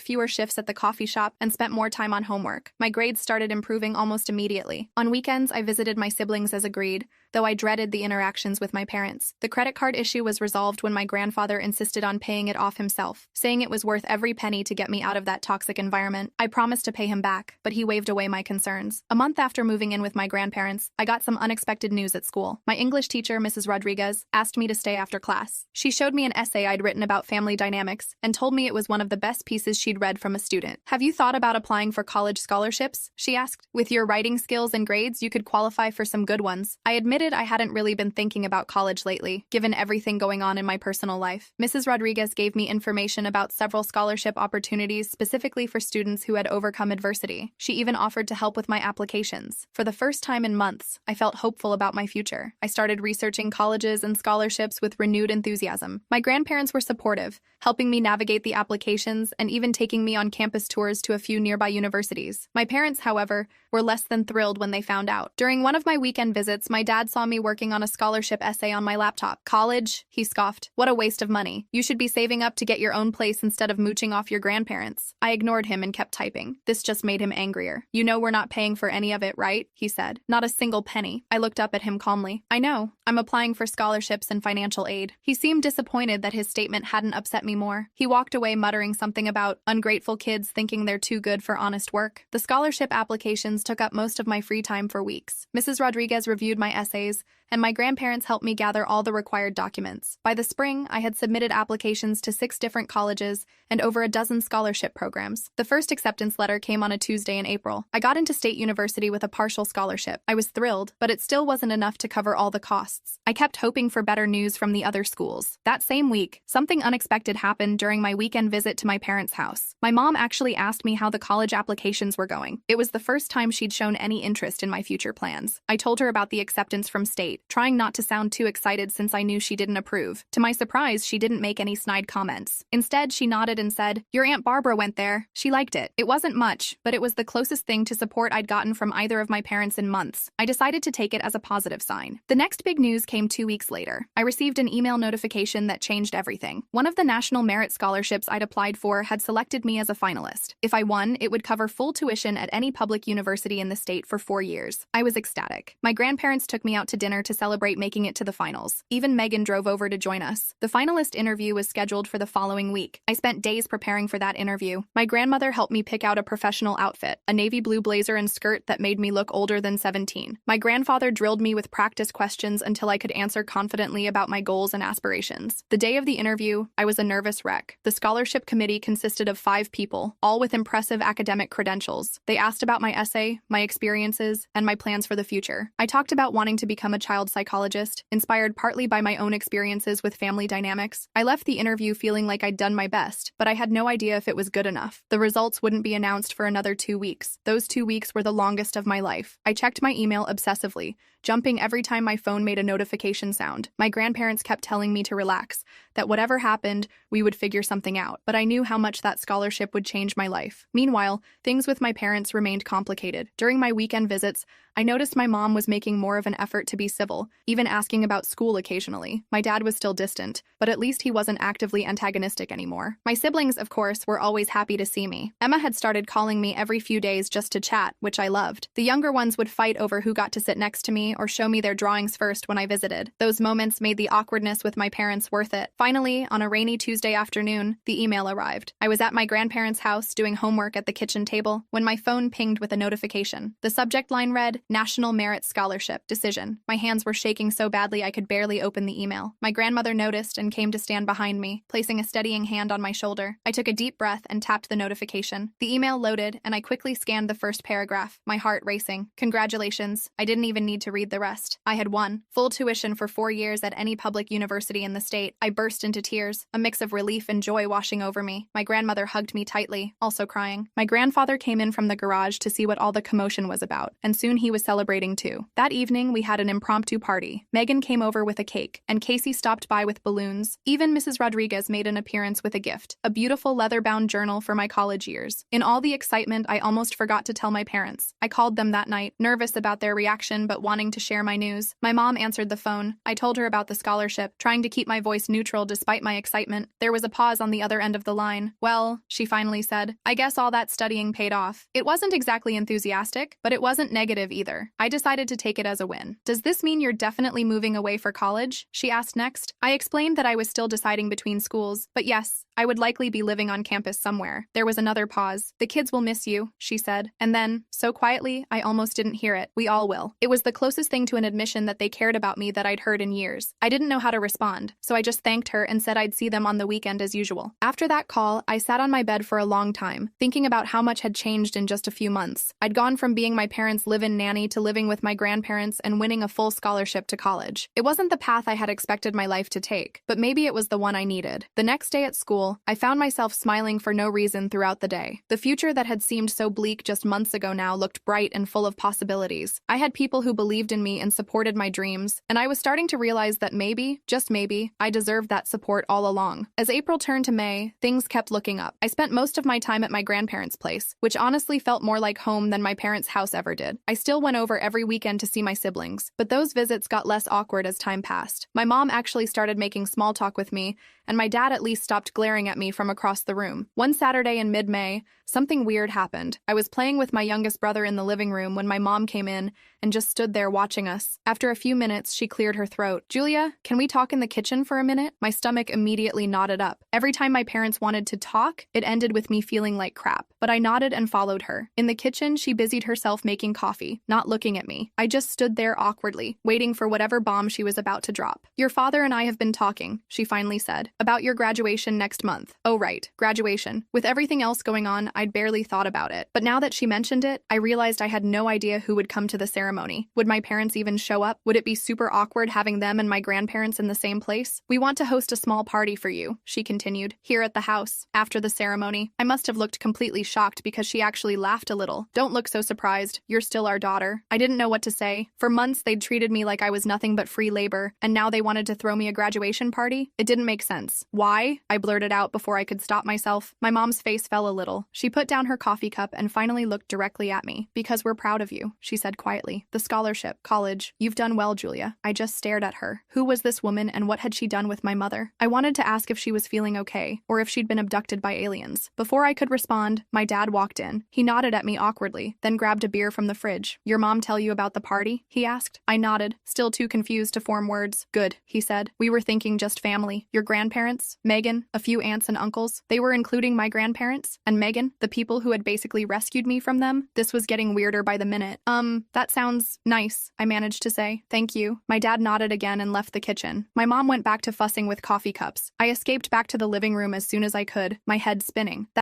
fewer shifts at the coffee shop, and spent more time on homework. My grades started improving almost immediately. On weekends, I visited my siblings as agreed, though I dreaded the interactions with my parents. The credit card issue was resolved when my grandfather insisted on paying it off himself, saying it was worth every penny to get me out of that toxic environment. I promised to pay him back, but he waved away my concerns. A month after moving in with my grandparents, I got some unexpected news at school. My English teacher, Mrs. Rodriguez, asked me to stay after class. She showed me an essay I'd written about family dynamics and told me it was one of the best pieces she'd read from a student. "Have you thought about applying for college scholarships?" she asked. "With your writing skills and grades, you could qualify for some good ones." I admitted I hadn't really been thinking about college lately, given everything going on in my personal life. Mrs. Rodriguez gave me information about several scholarship opportunities specifically for students who had overcome adversity. She even offered to help with my applications. For the first time in months, I felt hopeful about my future. I started researching colleges and scholarships with renewed enthusiasm. My grandparents were supportive, helping me navigate the applications and even taking me on campus tours to a few nearby universities. My parents, however, were less than thrilled when they found out. During one of my weekend visits, my dad saw me working on a scholarship essay on my laptop. "College?" he scoffed. "What a waste of money. You should be saving up to get your own place instead of mooching off your grandparents." I ignored him and kept typing. This just made him angrier. "You know we're not paying for any of it, right?" he said. "Not a single penny." I looked up at him calmly. "I know. I'm applying for scholarships and financial aid." He seemed disappointed that his statement hadn't upset me more. He walked away muttering something about ungrateful kids thinking they're too good for honest work. The scholarship applications took up most of my free time for weeks. Mrs. Rodriguez reviewed my essays, and my grandparents helped me gather all the required documents. By the spring, I had submitted applications to 6 different colleges and over a dozen scholarship programs. The first acceptance letter came on a Tuesday in April. I got into State University with a partial scholarship. I was thrilled, but it still wasn't enough to cover all the costs. I kept hoping for better news from the other schools. That same week, something unexpected happened during my weekend visit to my parents' house. My mom actually asked me how the college applications were going. It was the first time she'd shown any interest in my future plans. I told her about the acceptance from State, trying not to sound too excited since I knew she didn't approve. To my surprise, she didn't make any snide comments. Instead, she nodded and said, "Your Aunt Barbara went there. She liked it." It wasn't much, but it was the closest thing to support I'd gotten from either of my parents in months. I decided to take it as a positive sign. The next big news came 2 weeks later. I received an email notification that changed everything. One of the National Merit Scholarships I'd applied for had selected me as a finalist. If I won, it would cover full tuition at any public university in the state for 4 years. I was ecstatic. My grandparents took me out to dinner to celebrate making it to the finals. Even Megan drove over to join us. The finalist interview was scheduled for the following week. I spent days preparing for that interview. My grandmother helped me pick out a professional outfit, a navy blue blazer and skirt that made me look older than 17. My grandfather drilled me with practice questions until I could answer confidently about my goals and aspirations. The day of the interview, I was a nervous wreck. The scholarship committee consisted of 5 people, all with impressive academic credentials. They asked about my essay, my experiences, and my plans for the future. I talked about wanting to become a child psychologist, inspired partly by my own experiences with family dynamics. I left the interview feeling like I'd done my best, but I had no idea if it was good enough. The results wouldn't be announced for another 2 weeks. Those 2 weeks were the longest of my life. I checked my email obsessively, jumping every time my phone made a notification sound. My grandparents kept telling me to relax, that whatever happened, we would figure something out. But I knew how much that scholarship would change my life. Meanwhile, things with my parents remained complicated. During my weekend visits, I noticed my mom was making more of an effort to be civil, even asking about school occasionally. My dad was still distant, but at least he wasn't actively antagonistic anymore. My siblings, of course, were always happy to see me. Emma had started calling me every few days just to chat, which I loved. The younger ones would fight over who got to sit next to me or show me their drawings first when I visited. Those moments made the awkwardness with my parents worth it. Finally, on a rainy Tuesday afternoon, the email arrived. I was at my grandparents' house doing homework at the kitchen table when my phone pinged with a notification. The subject line read, "National Merit Scholarship Decision." My hands were shaking so badly I could barely open the email. My grandmother noticed and came to stand behind me, placing a steadying hand on my shoulder. I took a deep breath and tapped the notification. The email loaded, and I quickly scanned the first paragraph, my heart racing. Congratulations. I didn't even need to read the rest. I had won. Full tuition for 4 years at any public university in the state. I burst into tears, a mix of relief and joy washing over me. My grandmother hugged me tightly, also crying. My grandfather came in from the garage to see what all the commotion was about, and soon he was celebrating too. That evening, we had an impromptu party. Megan came over with a cake, and Casey stopped by with balloons. Even Mrs. Rodriguez made an appearance with a gift, a beautiful leather-bound journal for my college years. In all the excitement, I almost forgot to tell my parents. I called them that night, nervous about their reaction but wanting to share my news. My mom answered the phone. I told her about the scholarship, trying to keep my voice neutral despite my excitement. There was a pause on the other end of the line. Well, she finally said, I guess all that studying paid off. It wasn't exactly enthusiastic, but it wasn't negative either. I decided to take it as a win. Does this mean you're definitely moving away for college? She asked next. I explained that I was still deciding between schools, but yes, I would likely be living on campus somewhere. There was another pause. The kids will miss you, she said. And then, so quietly, I almost didn't hear it. We all will. It was the closest thing to an admission that they cared about me that I'd heard in years. I didn't know how to respond, so I just thanked her and said I'd see them on the weekend as usual. After that call, I sat on my bed for a long time, thinking about how much had changed in just a few months. I'd gone from being my parents' live-in nanny to living with my grandparents and winning a full scholarship to college. It wasn't the path I had expected my life to take, but maybe it was the one I needed. The next day at school, I found myself smiling for no reason throughout the day. The future that had seemed so bleak just months ago now looked bright and full of possibilities. I had people who believed in me and supported my dreams, and I was starting to realize that maybe, just maybe, I deserved that support all along. As April turned to May, things kept looking up. I spent most of my time at my grandparents' place, which honestly felt more like home than my parents' house ever did. I still went over every weekend to see my siblings, but those visits got less awkward as time passed. My mom actually started making small talk with me, and my dad at least stopped glaring at me from across the room. One Saturday in mid-May, something weird happened. I was playing with my youngest brother in the living room when my mom came in and just stood there watching us. After a few minutes, she cleared her throat. Julia, can we talk in the kitchen for a minute? My stomach immediately knotted up. Every time my parents wanted to talk, it ended with me feeling like crap. But I nodded and followed her. In the kitchen, she busied herself making coffee, not looking at me. I just stood there awkwardly, waiting for whatever bomb she was about to drop. Your father and I have been talking, she finally said, about your graduation next month. Oh right, graduation. With everything else going on, I'd barely thought about it. But now that she mentioned it, I realized I had no idea who would come to the ceremony. Would my parents even show up? Would it be super awkward having them and my grandparents in the same place? We want to host a small party for you, she continued, here at the house. After the ceremony, I must have looked completely shocked because she actually laughed a little. Don't look so surprised. You're still our daughter. I didn't know what to say. For months, they'd treated me like I was nothing but free labor, and now they wanted to throw me a graduation party? It didn't make sense. Why? I blurted out before I could stop myself. My mom's face fell a little. She put down her coffee cup and finally looked directly at me. Because we're proud of you, she said quietly. The scholarship, college. You've done well, Julia. I just stared at her. Who was this woman and what had she done with my mother? I wanted to ask if she was feeling okay, or if she'd been abducted by aliens. Before I could respond, my dad walked in. He nodded at me awkwardly, then grabbed a beer from the fridge. Your mom tell you about the party? He asked. I nodded, still too confused to form words. Good, he said. We were thinking just family. Your grandparents, Megan, a few aunts and uncles. They were including my grandparents, and Megan, the people who had basically rescued me from them. This was getting weirder by the minute. That sounds nice, I managed to say. Thank you. My dad nodded again and left the kitchen. My mom went back to fussing with coffee cups. I escaped back to the living room as soon as I could, my head spinning.